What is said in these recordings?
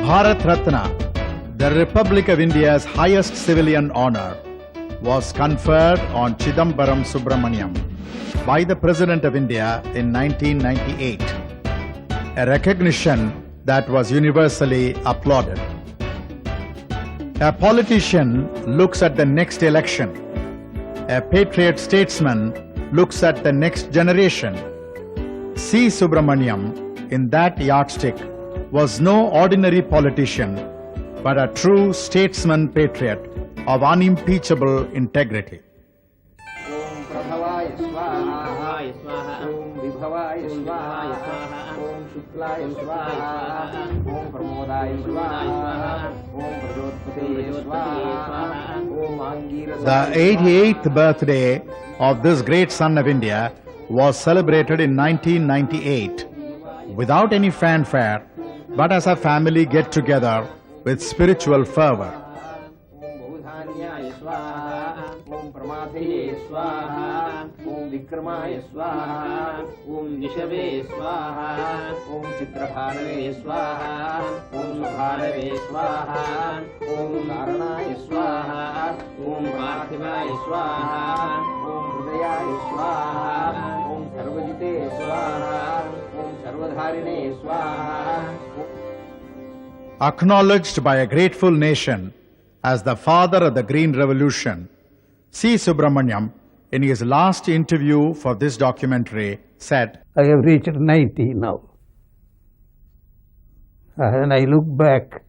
Bharat Ratna, the Republic of India's highest civilian honor, was conferred on Chidambaram Subramaniam by the President of India in 1998, a recognition that was universally applauded. A politician looks at the next election. A patriot statesman looks at the next generation. C. Subramaniam, in that yardstick, was no ordinary politician, but a true statesman patriot of unimpeachable integrity. Om Prabhavaya Swaha, Om Vibhavaya Swaha, Om Shuklaya Swaha, Om Pramodaya Swaha, Om Prajotpate Swaha, Om Angira. The 88th birthday of this great son of India was celebrated in 1998 without any fanfare, but as a family get-together with spiritual fervor. Om Pramathe Swaha, Om Vikramaya Swaha, Om Nishave Swaha, Om Chitrabhanave Swaha, Om Subhanave Swaha, Om Karanaya Swaha, Om Parthivaya Swaha, Om Hridayaya Swaha, Om Sarvajite Swaha, Om Sarvadharine Swaha. Acknowledged by a grateful nation as the father of the Green Revolution, C. Subramaniam, in his last interview for this documentary, said, I have reached 90 now. And I look back,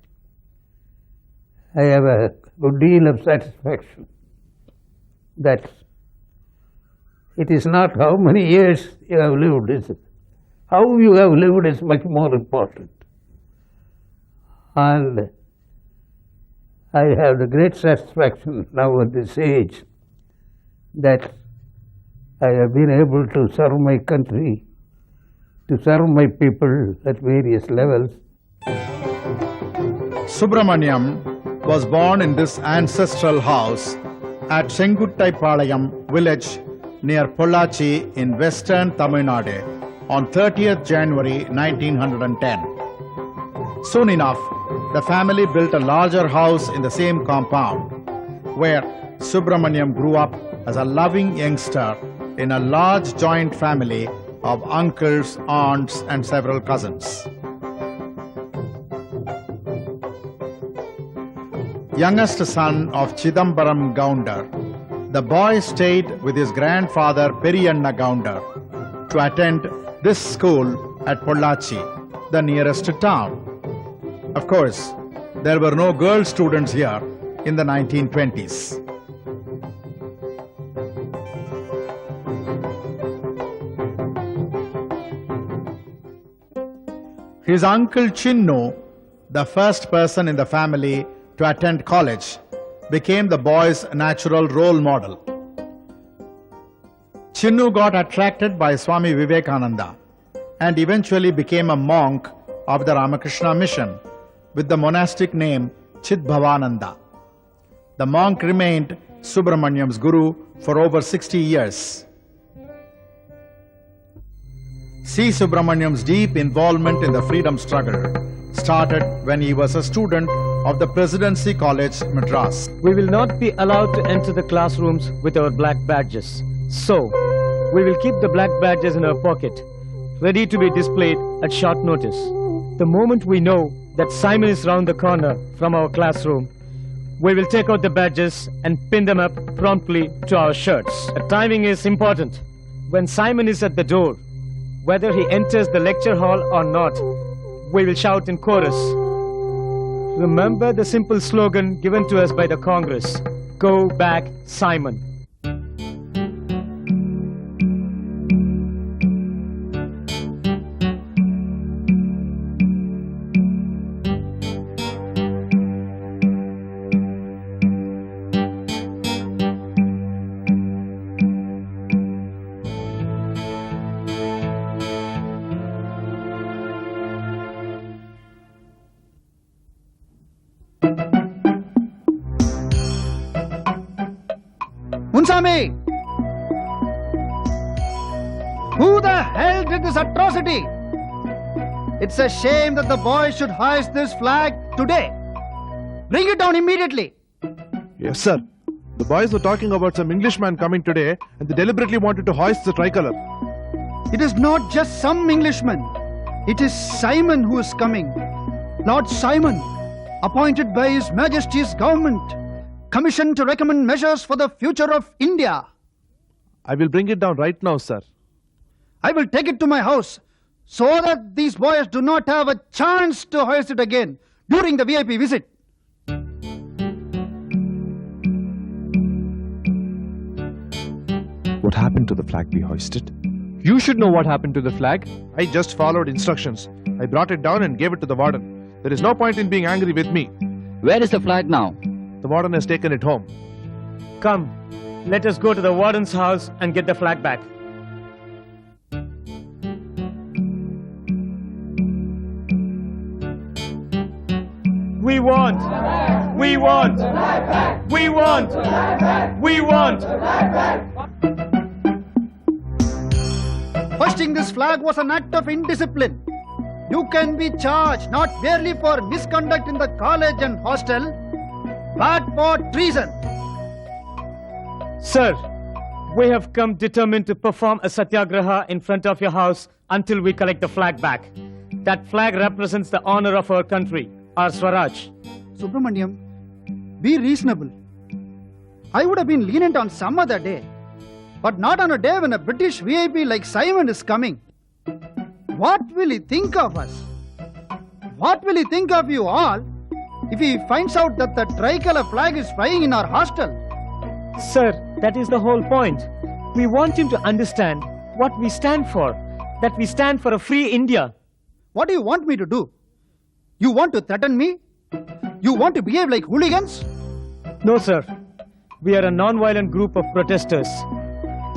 I have a good deal of satisfaction that it is not how many years you have lived, is it? How you have lived is much more important. And I have the great satisfaction now at this age that I have been able to serve my country, to serve my people at various levels. Subramaniam was born in this ancestral house at Senguttaipalayam village near Pollachi in western Tamil Nadu on 30th January 1910. Soon enough, the family built a larger house in the same compound, where Subramaniam grew up as a loving youngster in a large joint family of uncles, aunts, and several cousins. Youngest son of Chidambaram Gounder, the boy stayed with his grandfather Periyanna Gounder to attend this school at Pollachi, the nearest town. Of course, there were no girl students here in the 1920s. His uncle Chinnu, the first person in the family to attend college, became the boy's natural role model. Chinnu got attracted by Swami Vivekananda and eventually became a monk of the Ramakrishna mission with the monastic name Chidbhavananda. The monk remained Subramaniam's guru for over 60 years. C. Subramaniam's deep involvement in the freedom struggle started when he was a student of the Presidency College, Madras. We will not be allowed to enter the classrooms with our black badges. So, we will keep the black badges in our pocket, ready to be displayed at short notice. The moment we know that Simon is round the corner from our classroom, we will take out the badges and pin them up promptly to our shirts. The timing is important. When Simon is at the door, whether he enters the lecture hall or not, we will shout in chorus. Remember the simple slogan given to us by the Congress, "Go back, Simon." Munsami! Who the hell did this atrocity? It's a shame that the boys should hoist this flag today. Bring it down immediately. Yes, sir. The boys were talking about some Englishman coming today and they deliberately wanted to hoist the tricolor. It is not just some Englishman. It is Simon who is coming. Lord Simon, appointed by His Majesty's government, commissioned to recommend measures for the future of India. I will bring it down right now, sir. I will take it to my house so that these boys do not have a chance to hoist it again during the VIP visit. What happened to the flag we hoisted? You should know what happened to the flag. I just followed instructions. I brought it down and gave it to the warden. There is no point in being angry with me. Where is the flag now? The warden has taken it home. Come, let us go to the warden's house and get the flag back. We want! We want! We want! We want! Hoisting this flag was an act of indiscipline. You can be charged not merely for misconduct in the college and hostel, but for treason. Sir, we have come determined to perform a satyagraha in front of your house until we collect the flag back. That flag represents the honor of our country, our Swaraj. Subramaniam, be reasonable. I would have been lenient on some other day, but not on a day when a British VIP like Simon is coming. What will he think of us? What will he think of you all if he finds out that the tricolor flag is flying in our hostel? Sir, that is the whole point. We want him to understand what we stand for, that we stand for a free India. What do you want me to do? You want to threaten me? You want to behave like hooligans? No, sir. We are a non-violent group of protesters.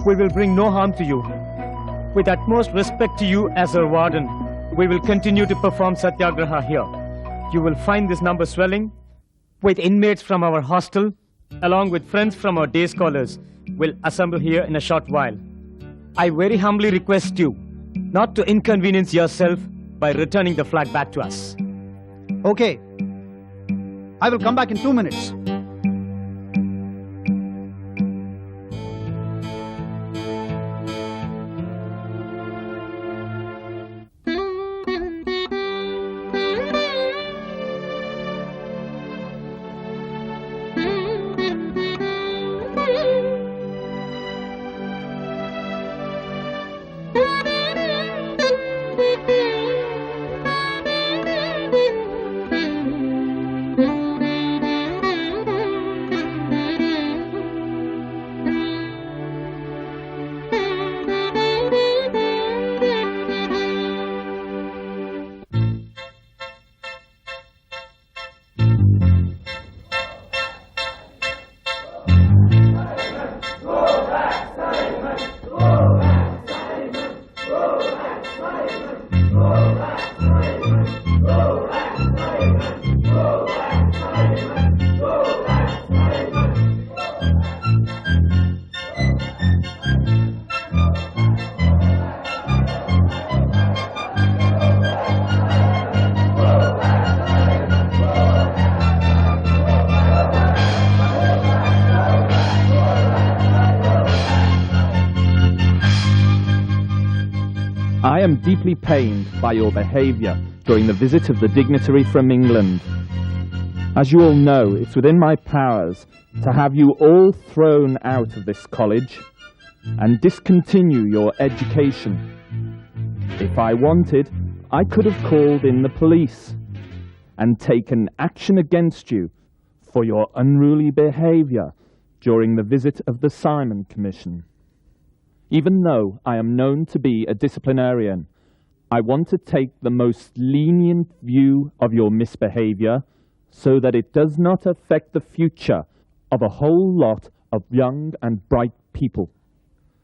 We will bring no harm to you. With utmost respect to you as our warden, we will continue to perform satyagraha here. You will find this number swelling with inmates from our hostel, along with friends from our day scholars, will assemble here in a short while. I very humbly request you not to inconvenience yourself by returning the flag back to us. Okay. I will come back in 2 minutes. I am deeply pained by your behaviour during the visit of the dignitary from England. As you all know, it's within my powers to have you all thrown out of this college and discontinue your education. If I wanted, I could have called in the police and taken action against you for your unruly behaviour during the visit of the Simon Commission. Even though I am known to be a disciplinarian, I want to take the most lenient view of your misbehaviour so that it does not affect the future of a whole lot of young and bright people.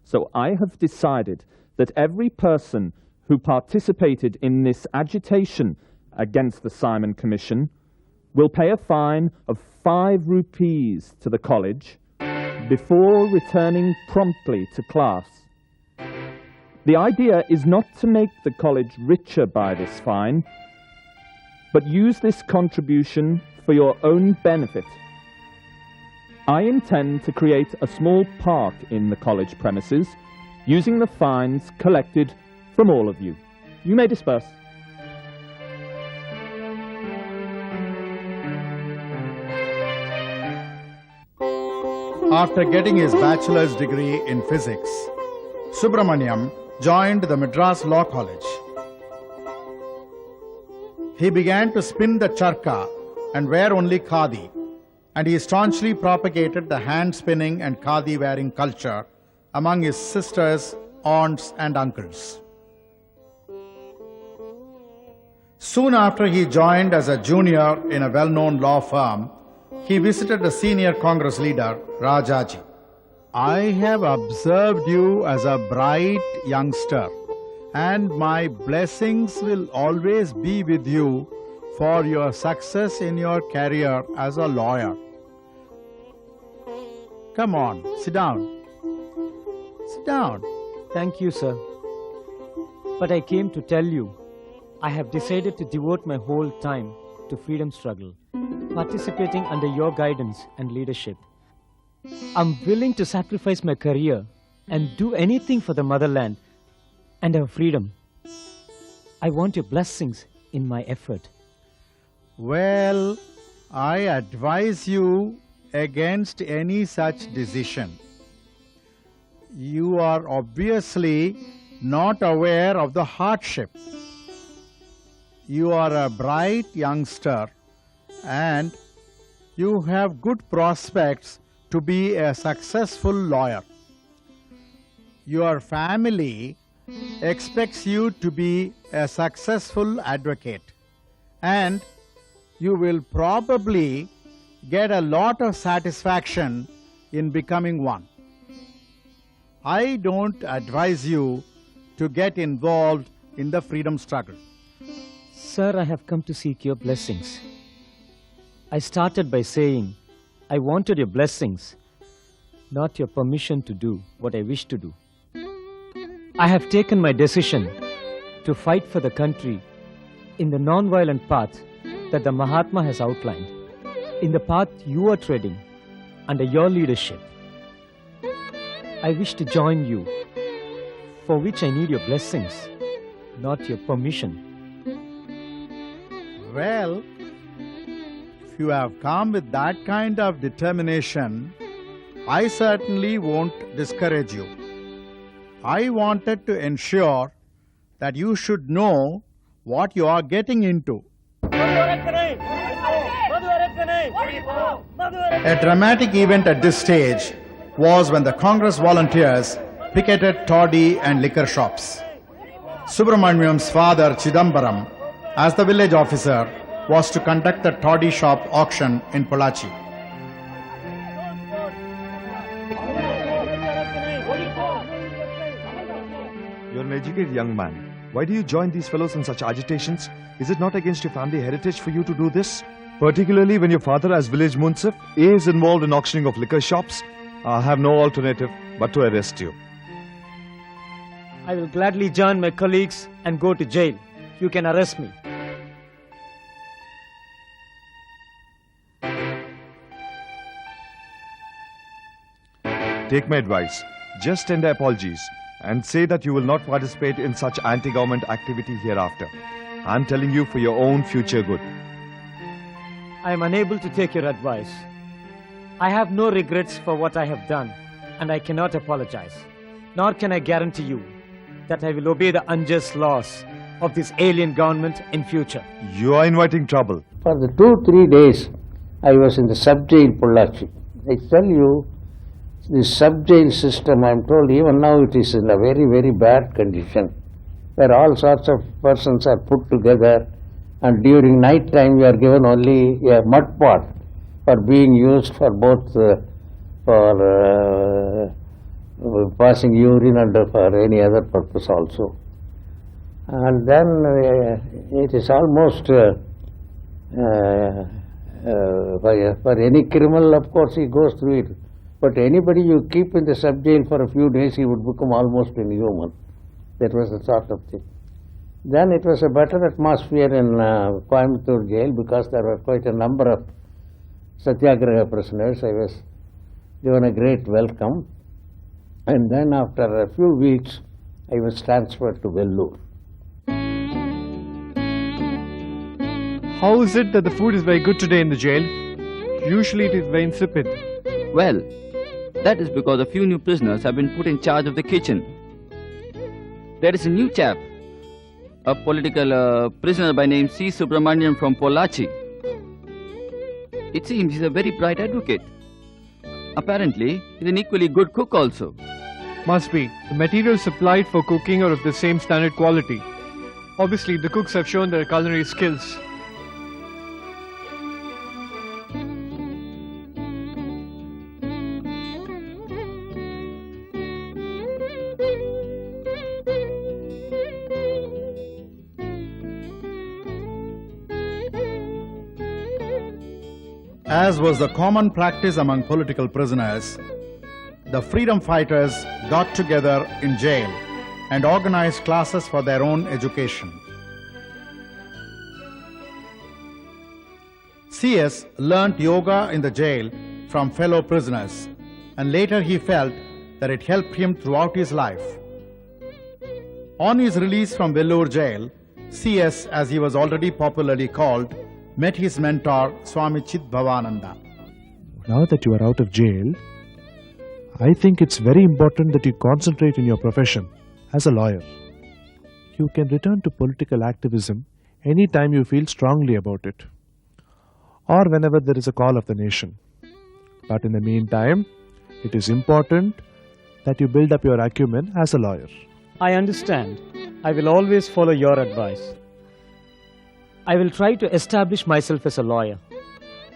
So I have decided that every person who participated in this agitation against the Simon Commission will pay a fine of 5 rupees to the college before returning promptly to class. The idea is not to make the college richer by this fine, but use this contribution for your own benefit. I intend to create a small park in the college premises using the fines collected from all of you. You may disperse. After getting his bachelor's degree in physics, Subramaniam joined the Madras Law College. He began to spin the charka and wear only khadi, and he staunchly propagated the hand spinning and khadi wearing culture among his sisters, aunts and uncles. Soon after he joined as a junior in a well-known law firm, he visited the senior Congress leader, Rajaji. I have observed you as a bright youngster, and my blessings will always be with you for your success in your career as a lawyer. Come on, sit down. Sit down. Thank you, sir. But I came to tell you, I have decided to devote my whole time to freedom struggle, participating under your guidance and leadership. I'm willing to sacrifice my career and do anything for the motherland and our freedom. I want your blessings in my effort. Well, I advise you against any such decision. You are obviously not aware of the hardship. You are a bright youngster and you have good prospects to be a successful lawyer. Your family expects you to be a successful advocate, and you will probably get a lot of satisfaction in becoming one. I don't advise you to get involved in the freedom struggle. Sir, I have come to seek your blessings. I started by saying I wanted your blessings, not your permission to do what I wish to do. I have taken my decision to fight for the country in the non-violent path that the Mahatma has outlined, in the path you are treading under your leadership. I wish to join you, for which I need your blessings, not your permission. Well, if you have come with that kind of determination, I certainly won't discourage you. I wanted to ensure that you should know what you are getting into. A dramatic event at this stage was when the Congress volunteers picketed toddy and liquor shops. Subramaniam's father, Chidambaram, as the village officer, was to conduct the toddy shop auction in Pollachi. You're an educated young man. Why do you join these fellows in such agitations? Is it not against your family heritage for you to do this? Particularly when your father, as village munsif, is involved in auctioning of liquor shops? I have no alternative but to arrest you. I will gladly join my colleagues and go to jail. You can arrest me. Take my advice. Just tender apologies and say that you will not participate in such anti-government activity hereafter. I'm telling you for your own future good. I am unable to take your advice. I have no regrets for what I have done, and I cannot apologize. Nor can I guarantee you that I will obey the unjust laws of this alien government in future. You are inviting trouble. For the 2-3 days, I was in the sub-jail Pollachi. I tell you, the sub-jail system, I am told, even now it is in a very, very bad condition, where all sorts of persons are put together, and during night time we are given only a mud pot for being used for both for passing urine and for any other purpose also. And then it is almost for any criminal, of course, he goes through it. But anybody you keep in the sub-jail for a few days, he would become almost inhuman. That was the sort of thing. Then it was a better atmosphere in Coimbatore jail because there were quite a number of Satyagraha prisoners. I was given a great welcome. And then after a few weeks, I was transferred to Vellore. How is it that the food is very good today in the jail? Usually it is very insipid. Well, that is because a few new prisoners have been put in charge of the kitchen. There is a new chap, a political prisoner by name C. Subramaniam from Pollachi. It seems he's a very bright advocate. Apparently, he's an equally good cook also. Must be. The materials supplied for cooking are of the same standard quality. Obviously, the cooks have shown their culinary skills. As was the common practice among political prisoners, the freedom fighters got together in jail and organized classes for their own education. C.S. learnt yoga in the jail from fellow prisoners, and later he felt that it helped him throughout his life. On his release from Vellore jail, C.S., as he was already popularly called, met his mentor, Swami Chidbhavananda. Now that you are out of jail, I think it's very important that you concentrate in your profession as a lawyer. You can return to political activism anytime you feel strongly about it, or whenever there is a call of the nation. But in the meantime, it is important that you build up your acumen as a lawyer. I understand. I will always follow your advice. I will try to establish myself as a lawyer.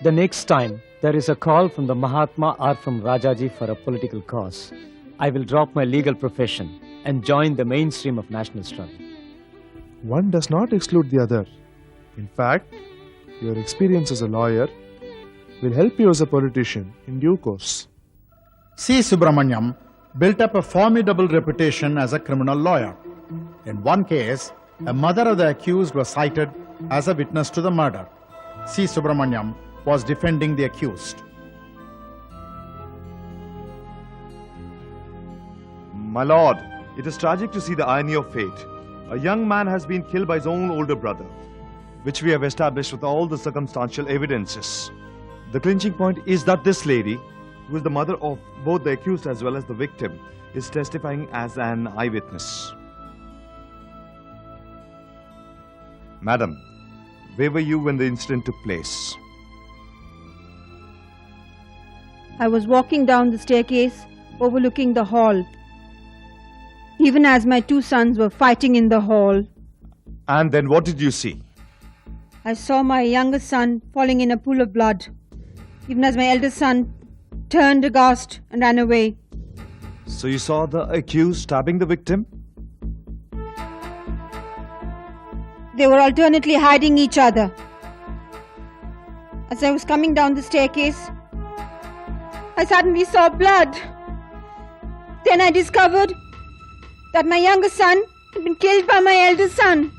The next time there is a call from the Mahatma or from Rajaji for a political cause, I will drop my legal profession and join the mainstream of national struggle. One does not exclude the other. In fact, your experience as a lawyer will help you as a politician in due course. C. Subramaniam built up a formidable reputation as a criminal lawyer. In one case, a mother of the accused was cited as a witness to the murder. C. Subramaniam was defending the accused. My lord, it is tragic to see the irony of fate. A young man has been killed by his own older brother, which we have established with all the circumstantial evidences. The clinching point is that this lady, who is the mother of both the accused as well as the victim, is testifying as an eyewitness. Madam, where were you when the incident took place? I was walking down the staircase overlooking the hall, even as my two sons were fighting in the hall. And then what did you see? I saw my youngest son falling in a pool of blood, even as my eldest son turned aghast and ran away. So you saw the accused stabbing the victim? They were alternately hiding each other. As I was coming down the staircase, I suddenly saw blood. Then I discovered that my youngest son had been killed by my eldest son.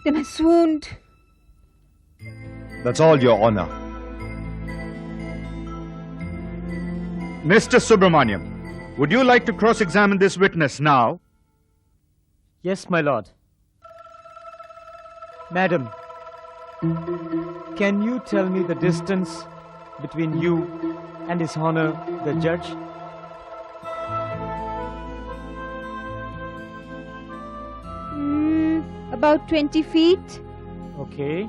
Then I swooned. That's all, Your Honor. Mr. Subramaniam, would you like to cross-examine this witness now? Yes, my lord. Madam, can you tell me the distance between you and His Honor the Judge? About 20 feet. Okay.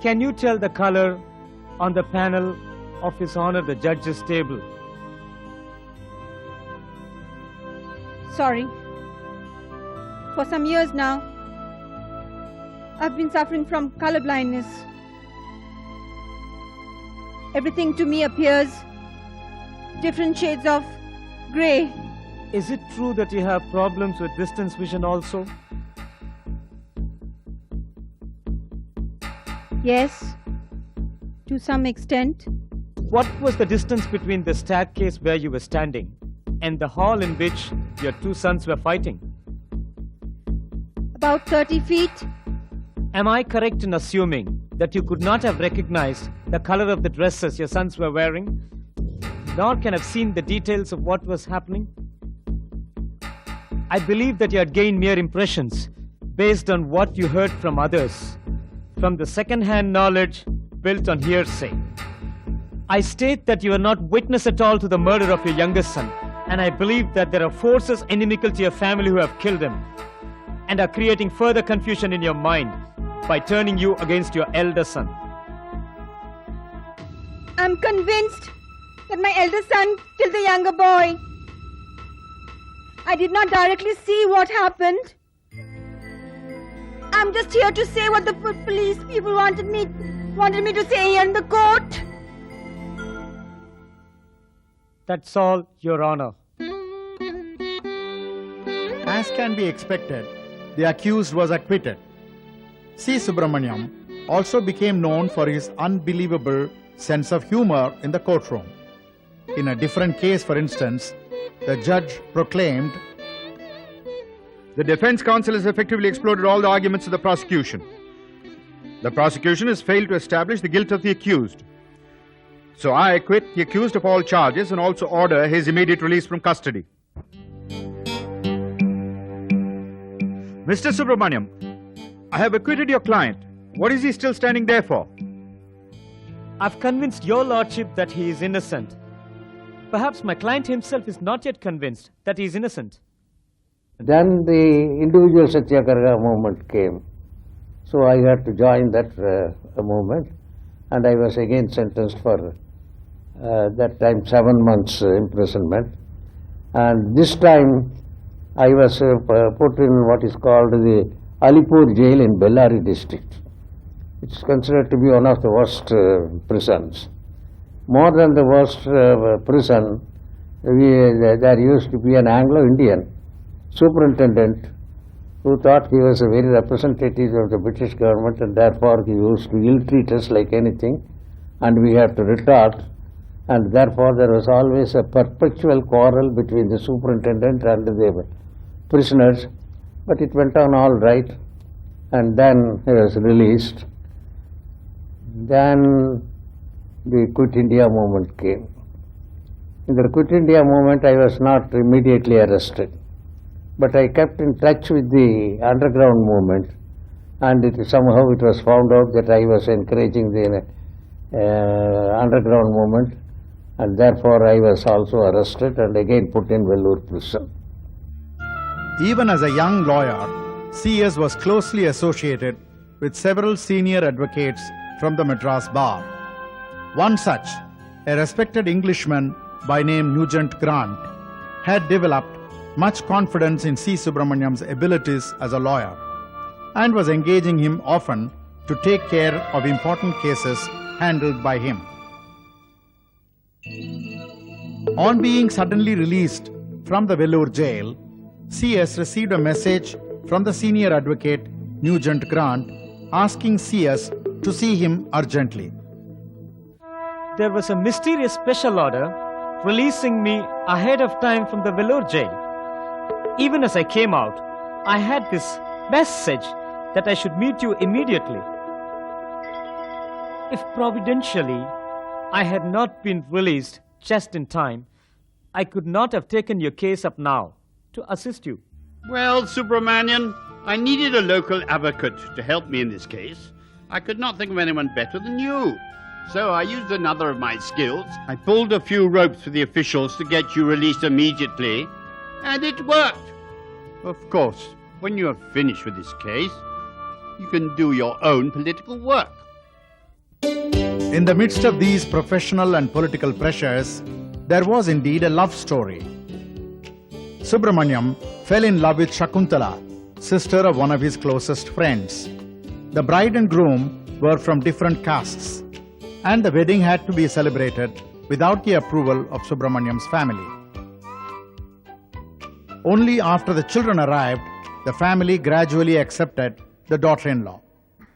Can you tell the color on the panel of His Honor the Judge's table? Sorry. For some years now, I've been suffering from color blindness. Everything to me appears different shades of grey. Is it true that you have problems with distance vision also? Yes, to some extent. What was the distance between the staircase where you were standing and the hall in which your two sons were fighting? About 30 feet. Am I correct in assuming that you could not have recognized the color of the dresses your sons were wearing, nor can have seen the details of what was happening? I believe that you had gained mere impressions based on what you heard from others, from the second-hand knowledge built on hearsay. I state that you are not witness at all to the murder of your youngest son, and I believe that there are forces inimical to your family who have killed him and are creating further confusion in your mind by turning you against your elder son. I'm convinced that my elder son killed the younger boy. I did not directly see what happened. I'm just here to say what the police people wanted me to say here in the court. That's all, Your Honor. As can be expected, the accused was acquitted. C. Subramaniam also became known for his unbelievable sense of humor in the courtroom. In a different case, for instance, the judge proclaimed, The defense counsel has effectively exploded all the arguments of the prosecution. The prosecution has failed to establish the guilt of the accused. So I acquit the accused of all charges and also order his immediate release from custody. Mr. Subramaniam, I have acquitted your client. What is he still standing there for? I've convinced your lordship that he is innocent. Perhaps my client himself is not yet convinced that he is innocent. Then the individual Satyagraha movement came. So I had to join that movement, and I was again sentenced for that time 7 months imprisonment. And this time I was put in what is called the Alipur jail in Bellary district. It's considered to be one of the worst prisons. More than the worst prison, there used to be an Anglo-Indian superintendent who thought he was a very representative of the British government, and therefore he used to ill-treat us like anything, and we had to retort, and therefore there was always a perpetual quarrel between the superintendent and the prisoners, but it went on all right, and then he was released. Then the Quit India movement came. In the Quit India movement I was not immediately arrested, but I kept in touch with the underground movement, and somehow it was found out that I was encouraging the underground movement, and therefore I was also arrested and again put in Vellore prison. even as a young lawyer, C.S. was closely associated with several senior advocates from the Madras bar. One such, a respected Englishman by name Nugent Grant, had developed much confidence in C. Subramaniam's abilities as a lawyer and was engaging him often to take care of important cases handled by him. On being suddenly released from the Vellore jail, C.S. received a message from the senior advocate Nugent Grant asking C.S. to see him urgently. There was a mysterious special order releasing me ahead of time from the Vellore jail. Even as I came out, I had this message that I should meet you immediately. If providentially I had not been released just in time, I could not have taken your case up now to assist you. Well, Subramaniam, I needed a local advocate to help me in this case. I could not think of anyone better than you. So I used another of my skills. I pulled a few ropes for the officials to get you released immediately, and it worked. Of course, when you are finished with this case, you can do your own political work. In the midst of these professional and political pressures, there was indeed a love story. Subramaniam fell in love with Shakuntala, sister of one of his closest friends. The bride and groom were from different castes, and the wedding had to be celebrated without the approval of Subramaniam's family. Only after the children arrived, the family gradually accepted the daughter-in-law.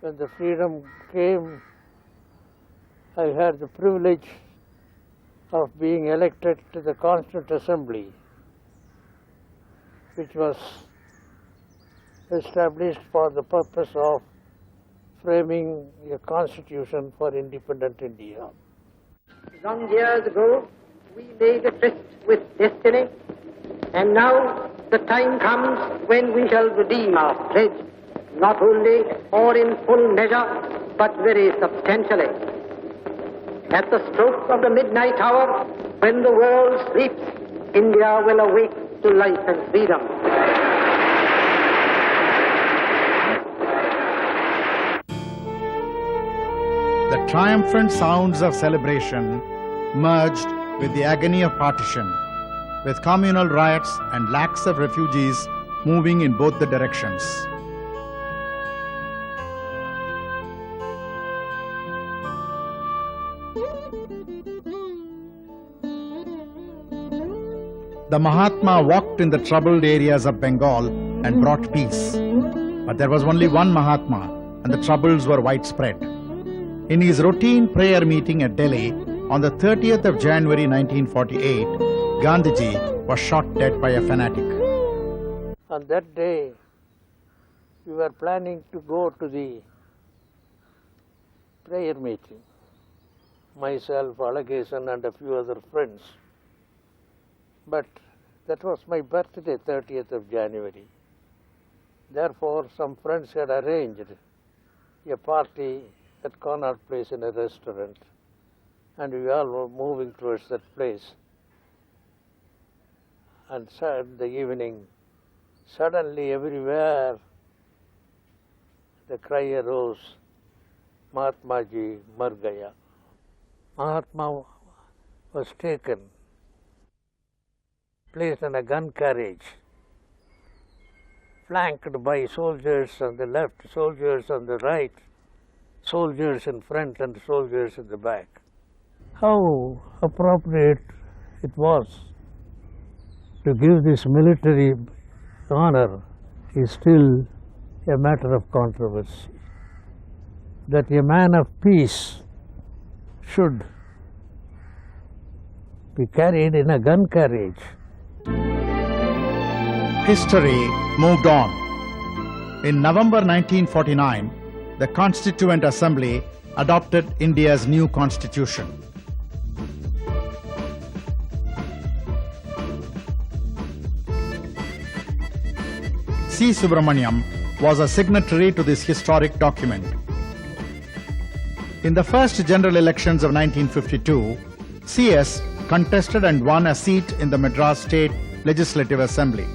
When the freedom came, I had the privilege of being elected to the Constituent Assembly, which was established for the purpose of framing a constitution for independent India. Long years ago, we made a tryst with destiny, and now the time comes when we shall redeem our pledge, not only or in full measure, but very substantially. At the stroke of the midnight hour, when the world sleeps, India will awake to life and freedom. The triumphant sounds of celebration merged with the agony of partition, with communal riots and lakhs of refugees moving in both the directions. The Mahatma walked in the troubled areas of Bengal and brought peace. But there was only one Mahatma, and the troubles were widespread. In his routine prayer meeting at Delhi on the 30th of January 1948, Gandhiji was shot dead by a fanatic. On that day, we were planning to go to the prayer meeting. Myself, Alagesan and a few other friends. But that was my birthday, 30th of January. Therefore, some friends had arranged a party at Connaught Place in a restaurant, and we all were moving towards that place. And so in the evening, suddenly everywhere the cry arose, Mahatma Ji mar gaya. Mahatma was taken, placed in a gun carriage, flanked by soldiers on the left, soldiers on the right, soldiers in front and soldiers in the back. How appropriate it was to give this military honor is still a matter of controversy. That a man of peace should be carried in a gun carriage. History moved on. In November 1949, the Constituent Assembly adopted India's new constitution. C.Subramaniam was a signatory to this historic document. In the first general elections of 1952, C.S. contested and won a seat in the Madras State Legislative Assembly.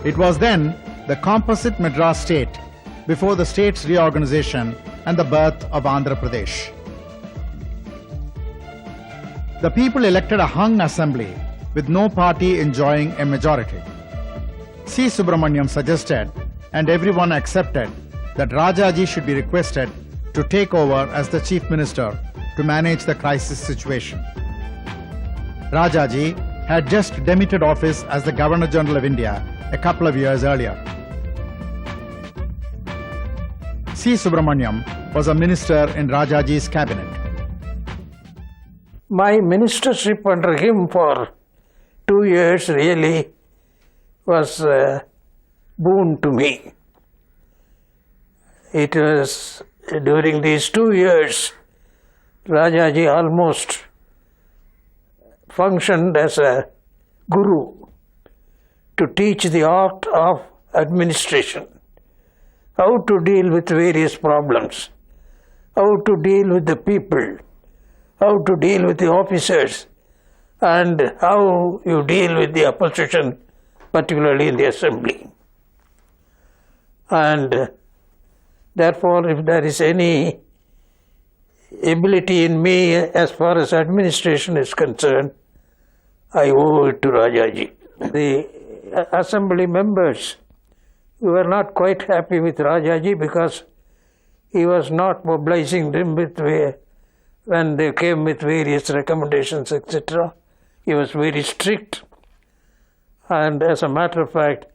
It was then the composite Madras state before the state's reorganization and the birth of Andhra Pradesh. The people elected a hung assembly with no party enjoying a majority. C.Subramaniam suggested, and everyone accepted, that Rajaji should be requested to take over as the chief minister to manage the crisis situation. Rajaji had just demitted office as the Governor General of India a couple of years earlier. C.Subramaniam was a minister in Rajaji's cabinet. My ministership under him for 2 years really was a boon to me. It was during these 2 years, Rajaji almost functioned as a guru to teach the art of administration, how to deal with various problems, how to deal with the people, how to deal with the officers, and how you deal with the opposition, particularly in the assembly. And therefore, if there is any ability in me as far as administration is concerned, I owe it to Rajaji. The assembly members were not quite happy with Rajaji because he was not mobilizing them with when they came with various recommendations, etc. He was very strict, and as a matter of fact,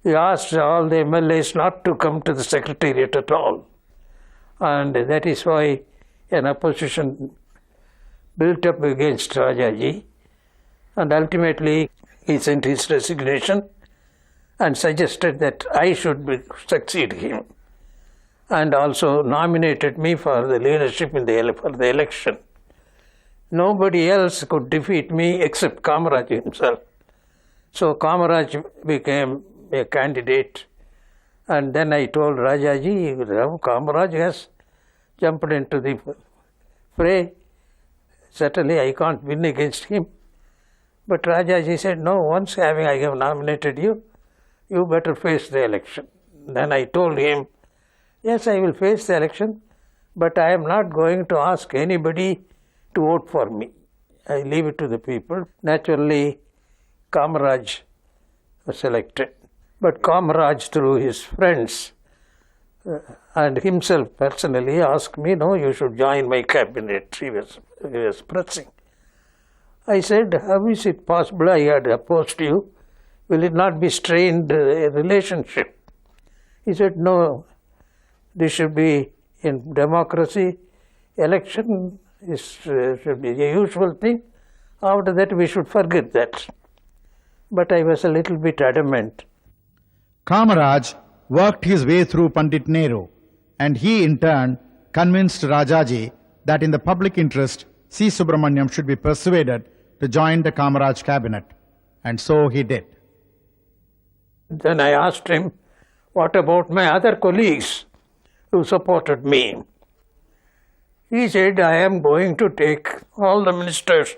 he asked all the MLAs not to come to the secretariat at all, and that is why an opposition built up against Rajaji, and ultimately he sent his resignation and suggested that I should succeed him, and also nominated me for the leadership for the election. Nobody else could defeat me except Kamaraj himself. So Kamaraj became a candidate, and then I told Rajaji, Kamaraj has jumped into the fray. Certainly I can't win against him. But Rajaji said, no, once I have nominated you, you better face the election. Then I told him, yes, I will face the election, but I am not going to ask anybody to vote for me. I leave it to the people. Naturally, Kamaraj was selected. But Kamaraj, through his friends and himself personally, asked me, no, you should join my cabinet. He was pressing. I said, how is it possible I had opposed you? Will it not be strained relationship? He said, no, this should be in democracy. Election should be a usual thing. After that, we should forget that. But I was a little bit adamant. Kamaraj worked his way through Pandit Nehru, and he in turn convinced Rajaji that in the public interest, C. Subramaniam should be persuaded to join the Kamaraj cabinet, and so he did. Then I asked him, what about my other colleagues who supported me? He said, I am going to take all the ministers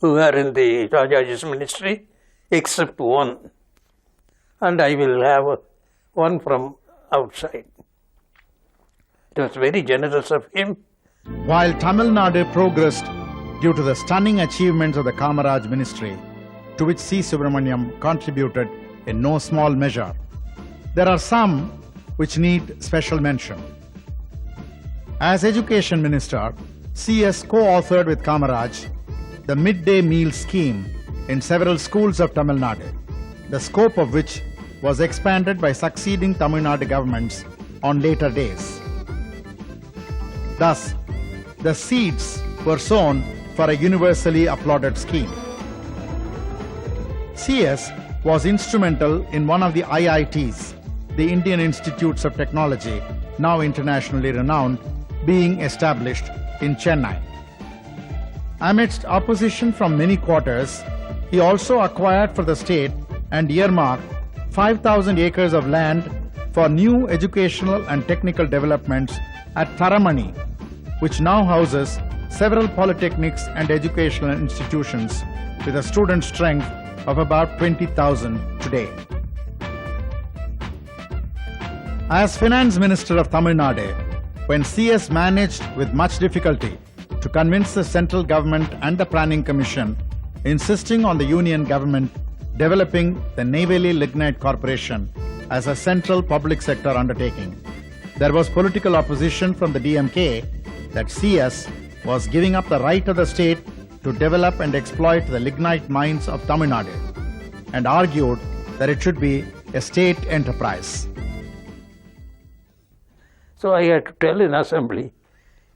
who are in the Rajaji's ministry except one, and I will have one from outside. It was very generous of him. While Tamil Nadu progressed due to the stunning achievements of the Kamaraj ministry, to which C. Subramaniam contributed in no small measure, there are some which need special mention. As Education Minister, CS co-authored with Kamaraj the midday meal scheme in several schools of Tamil Nadu, the scope of which was expanded by succeeding Tamil Nadu governments on later days. Thus, the seeds were sown for a universally applauded scheme. CS was instrumental in one of the IITs, the Indian Institutes of Technology, now internationally renowned, being established in Chennai. Amidst opposition from many quarters, he also acquired for the state and earmarked 5,000 acres of land for new educational and technical developments at Tharamani, which now houses several polytechnics and educational institutions with a student strength of about 20,000 today. As Finance Minister of Tamil Nadu, when CS managed with much difficulty to convince the central government and the Planning Commission, insisting on the union government developing the Neyveli Lignite Corporation as a central public sector undertaking, there was political opposition from the DMK that CS was giving up the right of the state to develop and exploit the lignite mines of Tamil Nadu, and argued that it should be a state enterprise. So I had to tell in assembly,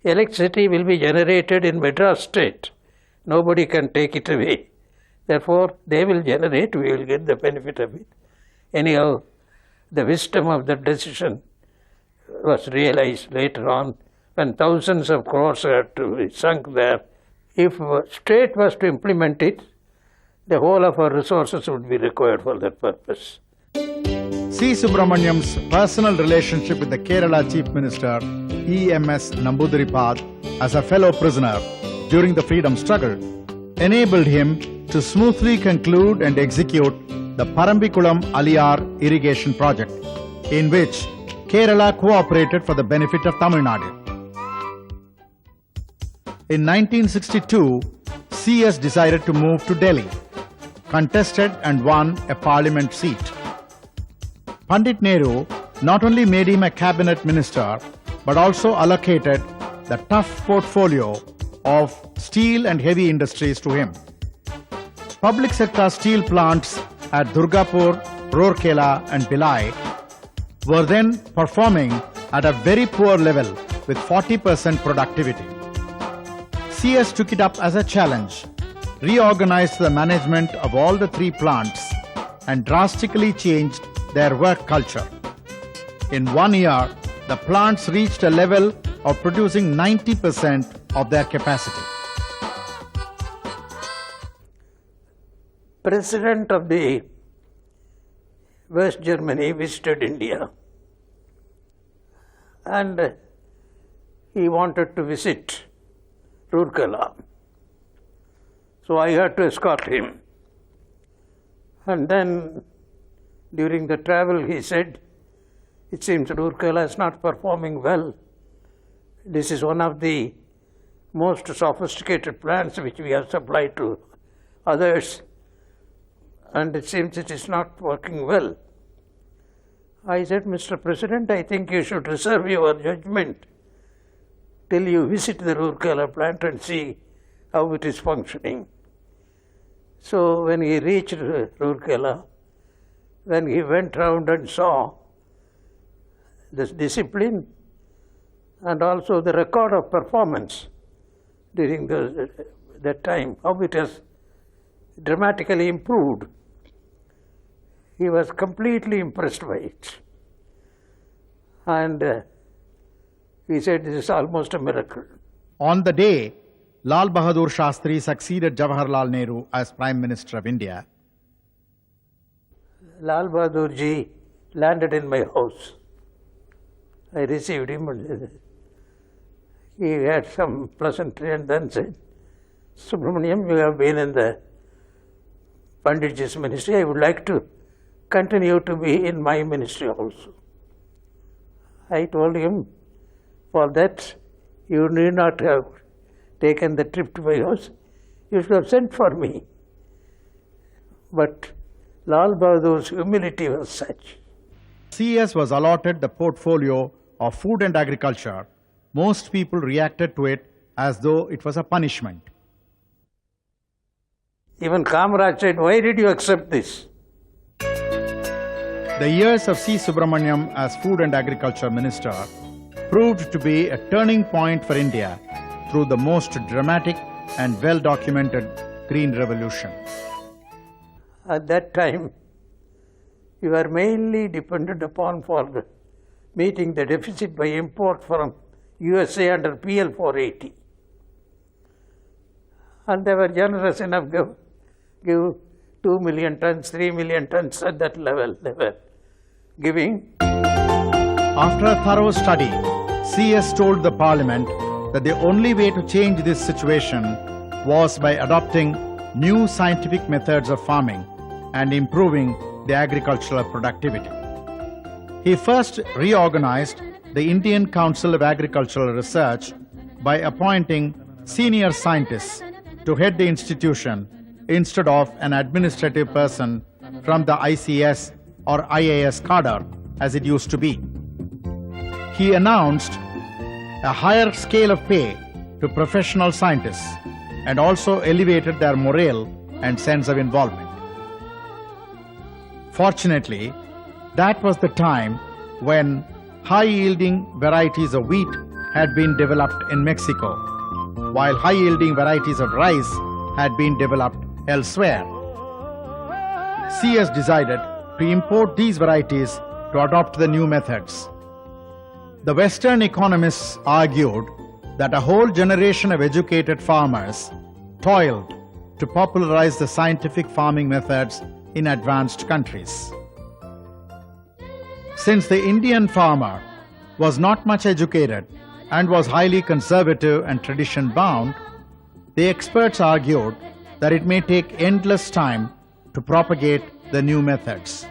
electricity will be generated in Madras state. Nobody can take it away. Therefore, they will generate, we will get the benefit of it. Anyhow, the wisdom of that decision was realized later on when thousands of crores had to be sunk there. If state was to implement it, the whole of our resources would be required for that purpose. C. Subramaniam's personal relationship with the Kerala Chief Minister E.M.S. Namboodiripad as a fellow prisoner during the freedom struggle enabled him to smoothly conclude and execute the Parambikulam Aliyar irrigation project, in which Kerala cooperated for the benefit of Tamil Nadu. In 1962, CS decided to move to Delhi, contested and won a parliament seat. Pandit Nehru not only made him a cabinet minister, but also allocated the tough portfolio of steel and heavy industries to him. Public sector steel plants at Durgapur, Rourkela and Bhilai were then performing at a very poor level with 40% productivity. CS took it up as a challenge, reorganized the management of all the 3 plants, and drastically changed their work culture. In 1 year, the plants reached a level of producing 90% of their capacity. President of the West Germany visited India, and he wanted to visit Rourkela. So I had to escort him. And then during the travel he said, it seems Rourkela is not performing well. This is one of the most sophisticated plants which we have supplied to others, and it seems it is not working well. I said, Mr. President, I think you should reserve your judgment till you visit the Rourkela plant and see how it is functioning. So when he reached Rourkela, when he went round and saw this discipline and also the record of performance during that time, how it has dramatically improved, he was completely impressed by it. And he said, this is almost a miracle. On the day Lal Bahadur Shastri succeeded Jawaharlal Nehru as Prime Minister of India, Lal Bahadur ji landed in my house. I received him. He had some pleasantry and then said, Subramaniam, you have been in the Panditji's ministry. I would like to continue to be in my ministry also. I told him, for that you need not have taken the trip to my house. You should have sent for me. But Lal Bahadur's humility was such. CS was allotted the portfolio of food and agriculture. Most people reacted to it as though it was a punishment. Even Kamaraj said, why did you accept this? The years of C.Subramaniam as Food and Agriculture Minister proved to be a turning point for India through the most dramatic and well-documented Green Revolution. At that time, we were mainly dependent upon for meeting the deficit by import from USA under PL 480. And they were generous enough to give 2 million tons, 3 million tons at that level they were giving. After a thorough study, CS told the Parliament that the only way to change this situation was by adopting new scientific methods of farming and improving the agricultural productivity. He first reorganized the Indian Council of Agricultural Research by appointing senior scientists to head the institution instead of an administrative person from the ICS or IAS cadre as it used to be. He announced a higher scale of pay to professional scientists and also elevated their morale and sense of involvement. Fortunately, that was the time when high-yielding varieties of wheat had been developed in Mexico, while high-yielding varieties of rice had been developed elsewhere. CS decided to import these varieties to adopt the new methods. The Western economists argued that a whole generation of educated farmers toiled to popularize the scientific farming methods in advanced countries. Since the Indian farmer was not much educated and was highly conservative and tradition-bound, the experts argued that it may take endless time to propagate the new methods.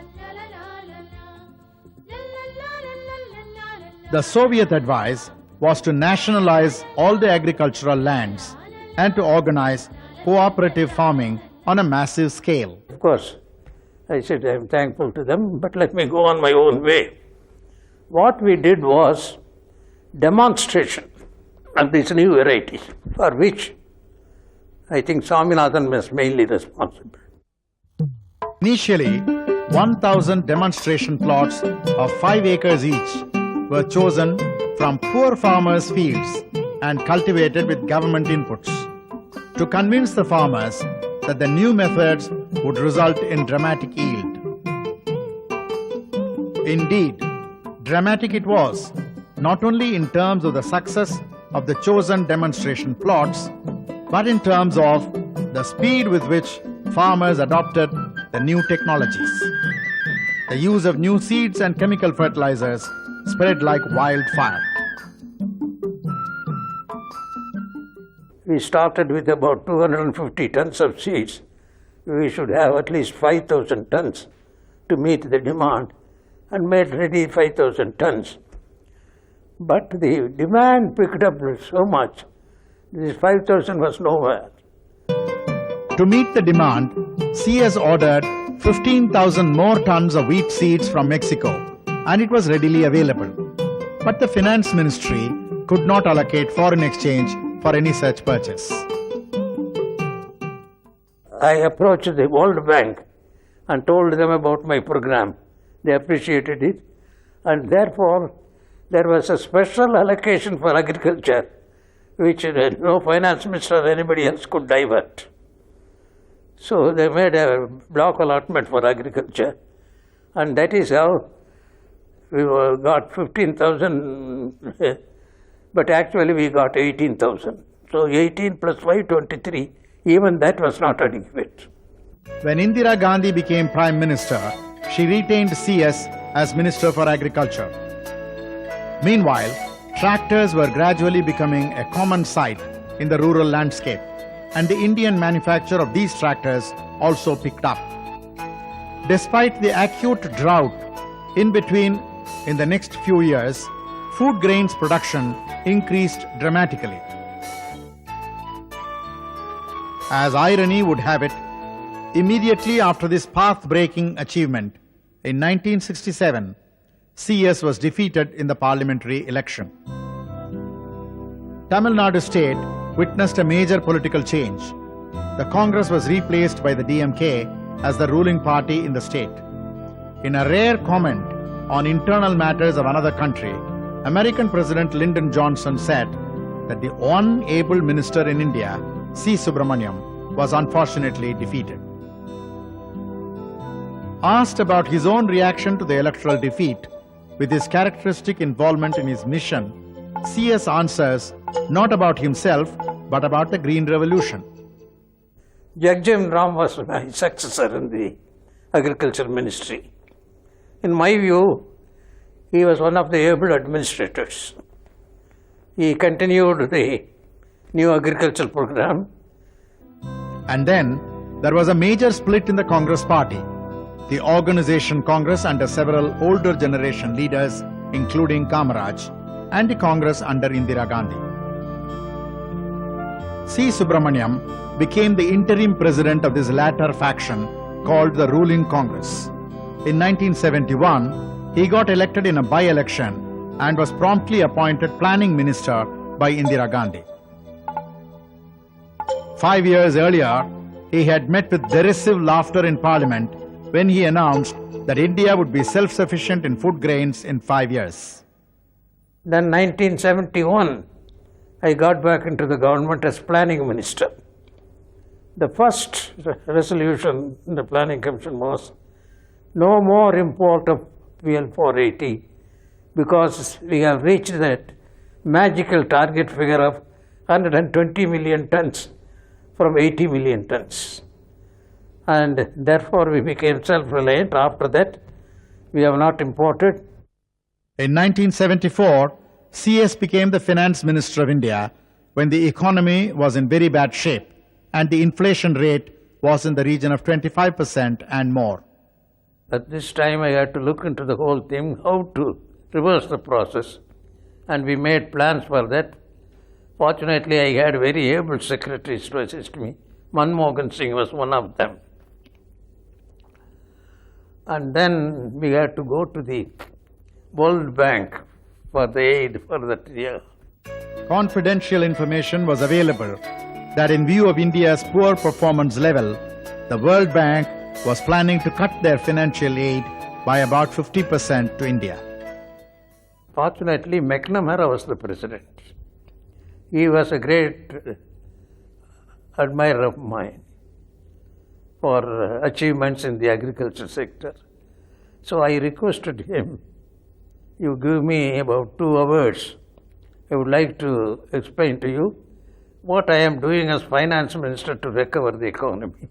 The Soviet advice was to nationalize all the agricultural lands and to organize cooperative farming on a massive scale. Of course, I said I am thankful to them, but let me go on my own way. What we did was demonstration of these new varieties, for which I think Swaminathan was mainly responsible. Initially, 1,000 demonstration plots of 5 acres each were chosen from poor farmers' fields and cultivated with government inputs to convince the farmers that the new methods would result in dramatic yield. Indeed, dramatic it was, not only in terms of the success of the chosen demonstration plots, but in terms of the speed with which farmers adopted the new technologies. The use of new seeds and chemical fertilizers spread like wildfire. We started with about 250 tons of seeds. We should have at least 5,000 tons to meet the demand, and made ready 5,000 tons. But the demand picked up so much, this 5,000 was nowhere. To meet the demand, CS ordered 15,000 more tons of wheat seeds from Mexico, and it was readily available. But the finance ministry could not allocate foreign exchange for any such purchase. I approached the World Bank and told them about my program. They appreciated it, and therefore there was a special allocation for agriculture, which no finance minister or anybody else could divert. So they made a block allotment for agriculture, and that is how we got 15,000, but actually we got 18,000. So 18 plus 5, 23, even that was not adequate. When Indira Gandhi became Prime Minister, she retained CS as Minister for Agriculture. Meanwhile, tractors were gradually becoming a common sight in the rural landscape, and the Indian manufacture of these tractors also picked up. Despite the acute drought in between in the next few years, food grains production increased dramatically. As irony would have it, immediately after this path-breaking achievement, in 1967, CS was defeated in the parliamentary election. Tamil Nadu state witnessed a major political change. The Congress was replaced by the DMK as the ruling party in the state. In a rare comment on internal matters of another country, American President Lyndon Johnson said that the one able minister in India, C.Subramaniam, was unfortunately defeated. Asked about his own reaction to the electoral defeat, with his characteristic involvement in his mission, CS answers not about himself, but about the Green Revolution. Jagjim Ram was my successor in the Agriculture Ministry. In my view, he was one of the able administrators. He continued the new agricultural program. And then there was a major split in the Congress party. The Organization Congress under several older generation leaders, including K.Kamaraj, and the Congress under Indira Gandhi. C.Subramaniam became the interim president of this latter faction called the ruling Congress. In 1971, he got elected in a by-election and was promptly appointed planning minister by Indira Gandhi. 5 years earlier, he had met with derisive laughter in Parliament when he announced that India would be self-sufficient in food grains in 5 years. Then 1971, I got back into the government as planning minister. The first resolution in the planning commission was no more import of PL 480 because we have reached that magical target figure of 120 million tons from 80 million tons. And therefore we became self-reliant. After that, we have not imported. In 1974, CS became the finance minister of India when the economy was in very bad shape and the inflation rate was in the region of 25% and more. At this time, I had to look into the whole thing, how to reverse the process, and we made plans for that. Fortunately, I had very able secretaries to assist me. Manmohan Singh was one of them. And then we had to go to the World Bank for the aid for that year. Confidential information was available that in view of India's poor performance level, the World Bank was planning to cut their financial aid by about 50% to India. Fortunately, McNamara was the president. He was a great admirer of mine for achievements in the agriculture sector. So I requested him, you give me about 2 hours. I would like to explain to you what I am doing as finance minister to recover the economy.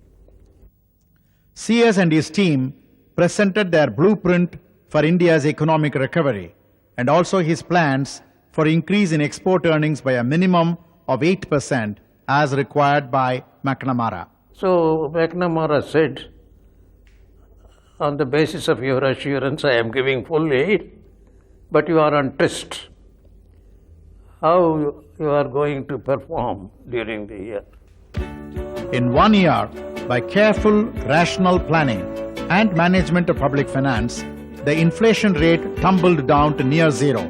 CS and his team presented their blueprint for India's economic recovery and also his plans for increase in export earnings by a minimum of 8% as required by McNamara. So McNamara said, on the basis of your assurance, I am giving full aid, but you are on test. How you are going to perform during the year? In 1 year, by careful, rational planning and management of public finance, the inflation rate tumbled down to near zero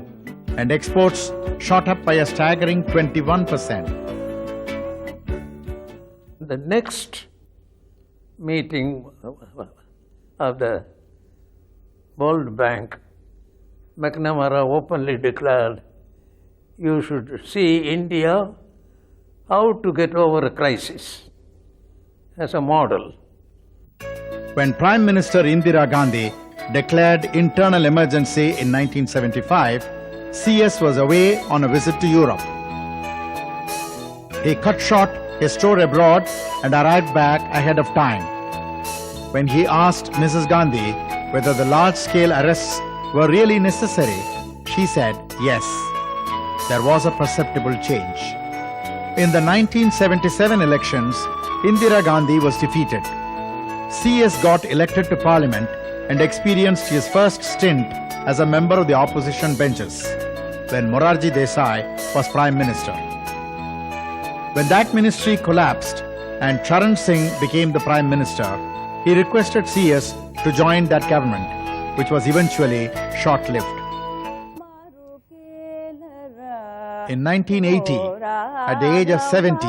and exports shot up by a staggering 21%. The next meeting of the World Bank, McNamara openly declared, you should see India how to get over a crisis as a model. When Prime Minister Indira Gandhi declared internal emergency in 1975, CS was away on a visit to Europe. He cut short his tour abroad and arrived back ahead of time. When he asked Mrs. Gandhi whether the large-scale arrests were really necessary, she said yes. There was a perceptible change. In the 1977 elections, Indira Gandhi was defeated. CS got elected to Parliament and experienced his first stint as a member of the opposition benches when Morarji Desai was Prime Minister. When that ministry collapsed and Charan Singh became the Prime Minister, he requested CS to join that government, which was eventually short-lived. In 1980, at the age of 70,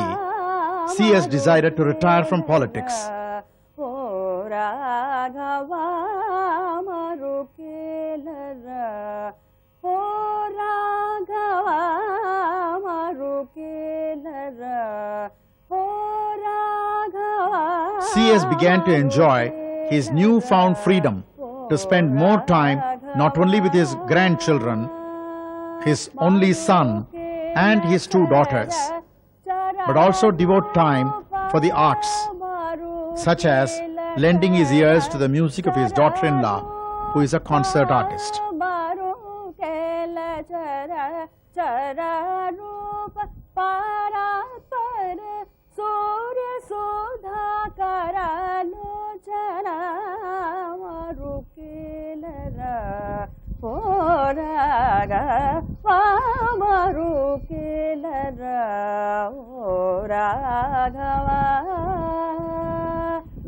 CS decided to retire from politics. CS began to enjoy his newfound freedom to spend more time not only with his grandchildren, his only son, and his 2 daughters, but also devote time for the arts, such as lending his ears to the music of his daughter-in-law, who is a concert artist.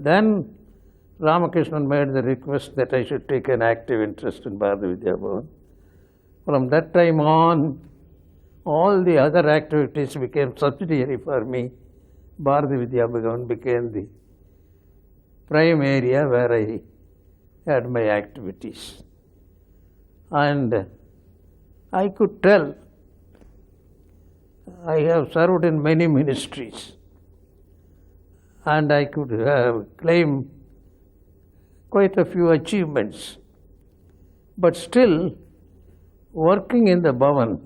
Then Ramakrishnan made the request that I should take an active interest in Bharati Vidya Bhavan. From that time on, all the other activities became subsidiary for me. Bharati Vidya Bhavan became the prime area where I had my activities. And I could tell I have served in many ministries, and I could claim quite a few achievements. But still, working in the Bhavan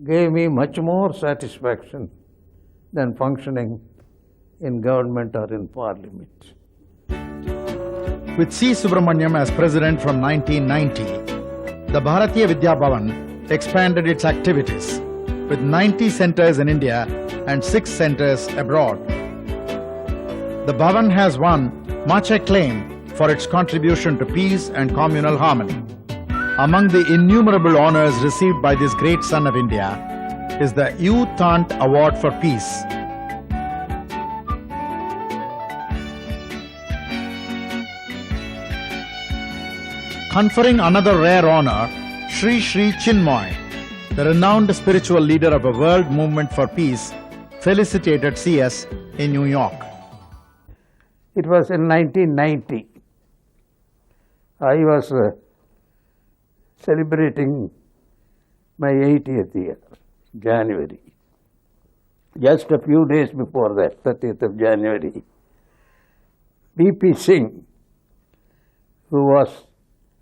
gave me much more satisfaction than functioning in government or in parliament. With C. Subramaniam as president from 1990, the Bharatiya Vidya Bhavan expanded its activities with 90 centers in India and 6 centers abroad. The Bhavan has won much acclaim for its contribution to peace and communal harmony. Among the innumerable honors received by this great son of India is the U Tant Award for Peace. Conferring another rare honor, Sri Chinmoy, the renowned spiritual leader of a world movement for peace, felicitated CS in New York. It was in 1990. I was celebrating my 80th year, January. Just a few days before that, 30th of January, B.P. Singh, who was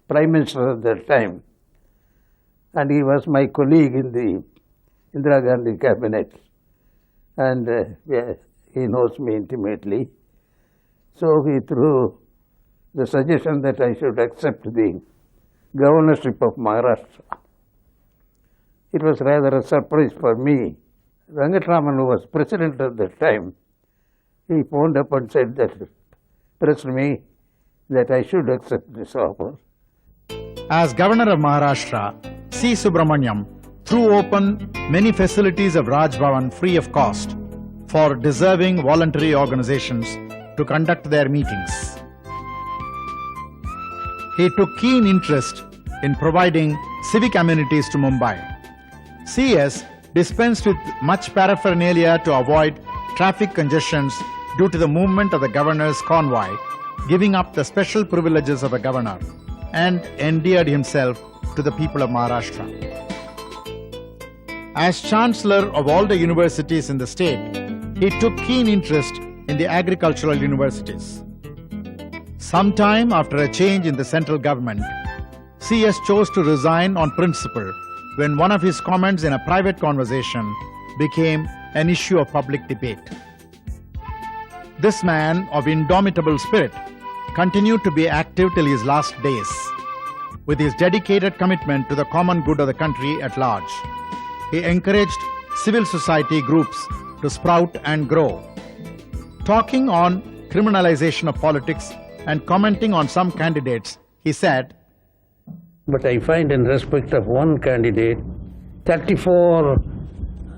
Prime Minister at that time, and he was my colleague in the Indira Gandhi cabinet, and he knows me intimately. So he threw the suggestion that I should accept the governorship of Maharashtra. It was rather a surprise for me. Venkataraman, who was president at that time, he phoned up and said that, pressed me that I should accept this offer. As Governor of Maharashtra, C.Subramaniam threw open many facilities of Raj Bhavan free of cost for deserving voluntary organizations to conduct their meetings. He took keen interest in providing civic amenities to Mumbai. CS dispensed with much paraphernalia to avoid traffic congestions due to the movement of the governor's convoy, giving up the special privileges of a governor, and endeared himself to the people of Maharashtra. As Chancellor of all the universities in the state, he took keen interest in the agricultural universities. Sometime after a change in the central government, CS chose to resign on principle when one of his comments in a private conversation became an issue of public debate. This man of indomitable spirit continued to be active till his last days, with his dedicated commitment to the common good of the country at large. He encouraged civil society groups to sprout and grow. Talking on criminalization of politics and commenting on some candidates, he said, But I find in respect of one candidate, 34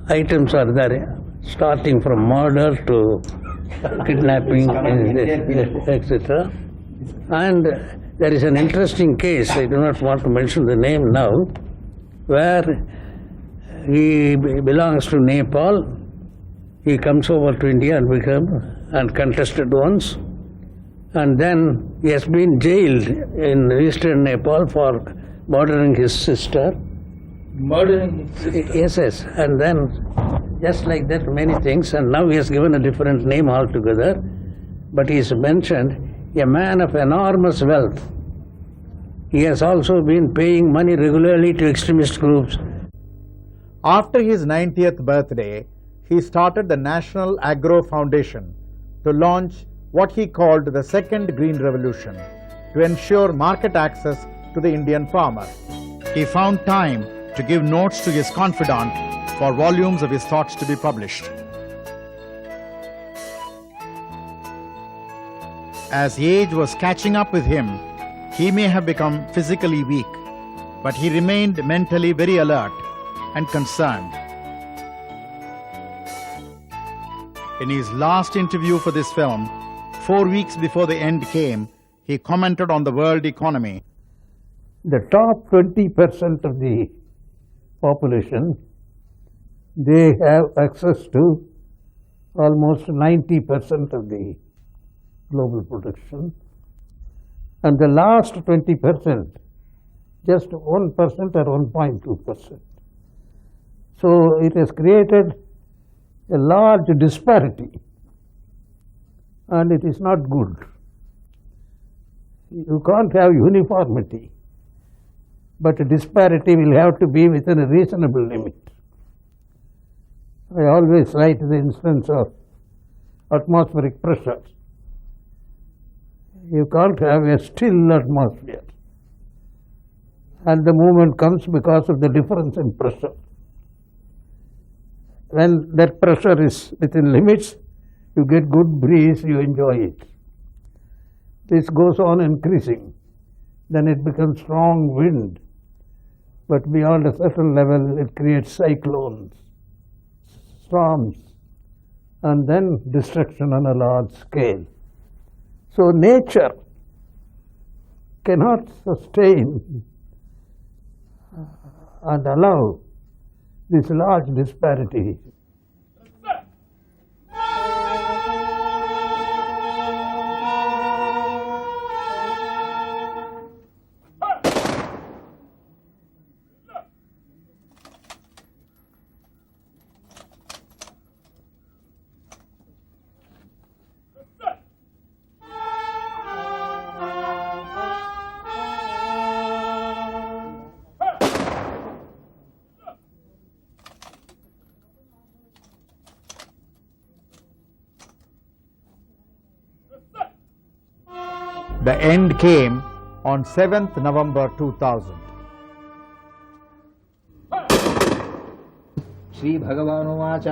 items are there, starting from murder to kidnapping, etc. And there is an interesting case, I do not want to mention the name now, where he belongs to Nepal. He comes over to India and contested once. And then he has been jailed in eastern Nepal for murdering his sister. Murdering his sister? Yes. And then, just like that, many things. And now he has given a different name altogether. But he is mentioned a man of enormous wealth. He has also been paying money regularly to extremist groups. After his 90th birthday, he started the National Agro Foundation to launch what he called the Second Green Revolution to ensure market access to the Indian farmer. He found time to give notes to his confidant for volumes of his thoughts to be published. As age was catching up with him, he may have become physically weak, but he remained mentally very alert and concerned. In his last interview for this film, 4 weeks before the end came, he commented on the world economy. The top 20% of the population, they have access to almost 90% of the global production. And the last 20%, just 1% or 1.2%. So it has created a large disparity, and it is not good. You can't have uniformity, but a disparity will have to be within a reasonable limit. I always cite the instance of atmospheric pressure. You can't have a still atmosphere, and the movement comes because of the difference in pressure. When that pressure is within limits, you get good breeze, you enjoy it. This goes on increasing, then it becomes strong wind, but beyond a certain level it creates cyclones, storms, and then destruction on a large scale. So nature cannot sustain and allow this large disparity. The end came on 7th November 2000. श्रीभगवानुवाच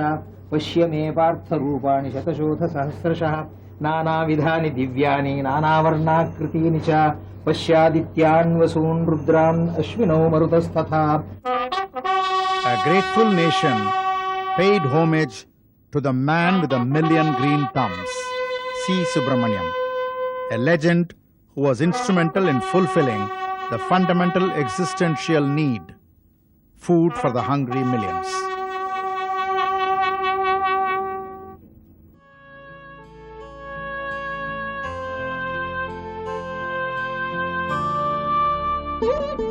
पश्य मे पार्थरूपाणि शतशोथसहस्रशः नानाविधानि दिव्यानि नानावर्णाकृतीनि च पश्यादित्यान् वसून् रुद्रान् अश्विनौ मरुतस्तथा. A grateful nation paid homage to the man with a million green thumbs, C. Subramaniam, a legend who was instrumental in fulfilling the fundamental existential need, food for the hungry millions. Thank you.